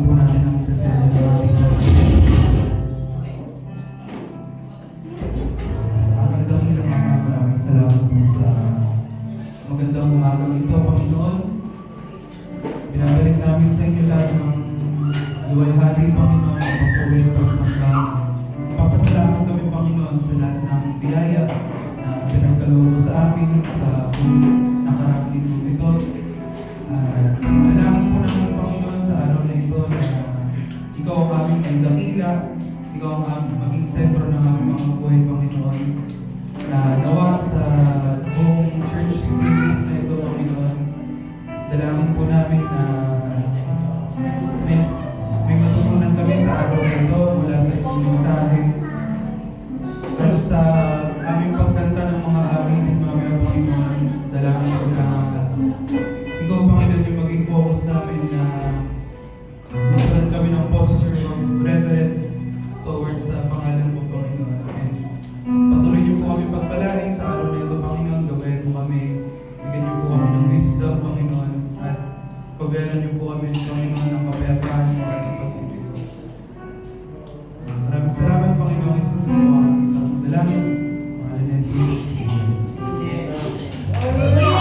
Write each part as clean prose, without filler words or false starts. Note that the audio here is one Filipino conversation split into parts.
Dalangin po natin ang presensya ng ating aming dakilang Ama. Maraming salamat po sa magandang umagang ito, Panginoon. Binabalik namin sa inyo lahat ng luwalhati, Panginoon, ang pagpuri at pagsamba. Papasalamat kami, Panginoon, sa lahat ng biyaya na pinagkaloob mo sa amin sa nakaraang linggo ito. Dalangin po namin, Panginoon, sa araw na ito na ikaw ang aming ay dakila, ikaw ang maging sentro ng aming mga buhay, Panginoon. Na nawa sa buong church series na ito, Panginoon, dalangin po namin na may matutunan kami sa araw na ito mula sa inyong mensahe at sa aming pagkanta ng mga awitin mamaya, Panginoon. Dalangin ko na ikaw, Panginoon, yung maging focus namin na magkaroon kami ng posture of reverence towards sa pangalan mo, Panginoon. And patuloy niyo po kami pagpalain sa araw na ito, Panginoon. Gawin mo kami, bigyan niyo po kami ng wisdom, Panginoon, at coveran niyo po kami, Panginoon, ng kapayapaan mo at pag-ibig. Maraming salamat, Panginoon Jesus, sa mga isang dalangin. Pangalan ni Jesus. Hallelujah!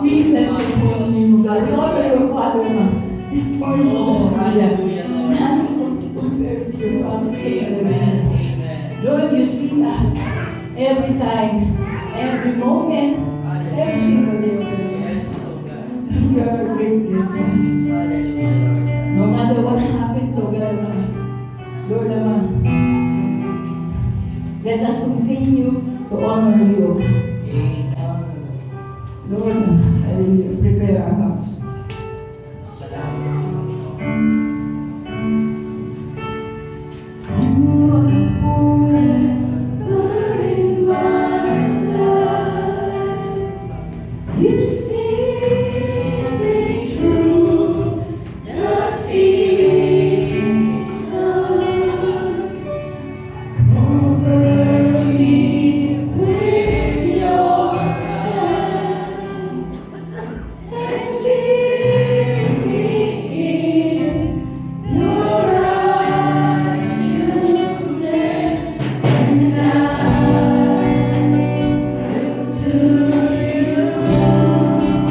We bless your holy name, O God. We honor your Father, Ma. This morning, O God, hallelujah. Nothing compares to your promise, hallelujah. Lord, you see us every time, every moment, every single day, O God. You are a great, great God. No matter what happens, O God, Ma. Lord, Ma, let us continue to honor you, O God. Lord, hallelujah, prepare our hearts. You are forever in my life. You see me through the seasons. Cover me with your hand and lead me in your righteousness, and I look to you.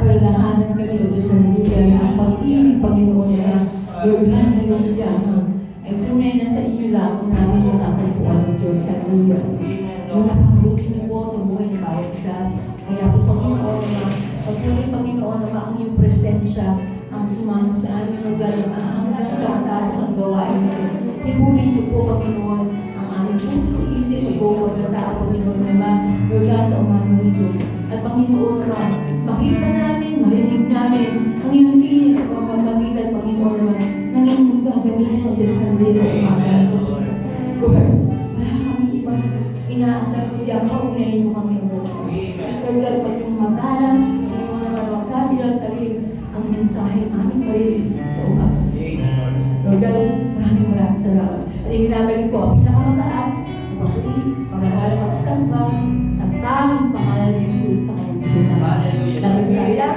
Pagpapalalahanan kami, O Diyos, hallelujah, na ang pag-ibig, Panginoon, na Lord God, hallelujah, ay tunay na sa inyo lang namin matatagpuan ng Diyos, hallelujah. Lord, napakabuti niyo po sa buhay ng bawat isa. Kaya po, Panginoon, na pagpuloy, Panginoon, na ang iyong presensya ang sumama sa aming lugar hanggang sa matapos ang gawain nito. Hibulin niyo po, Panginoon, ang aming puso, isip, po, pagkatao, Panginoon, naman, Lord God, sa umagang ito. At Panginoon, naman, makita namin, marinig namin ang iyong tinig sa pamamagitan, Panginoon, naman, nang iyong gagamitin ang Diyos ng Diyos sa umaga ito. Lord, wala kami ibang inaasal ko diyan, kaunayin mo kami ang Lord. Lord God, pag yung matalas, Panginoon, naman, ang kabilang talim, ang mensahe namin marinig sa umaga. Lord God, maraming salamat. At ibinabalik ko ang pinakamataas na pag-uwi, pag-aral, pagsamba, sa tanging pangalan ni Jesus na kanyang tutunan. Lalo sa ila,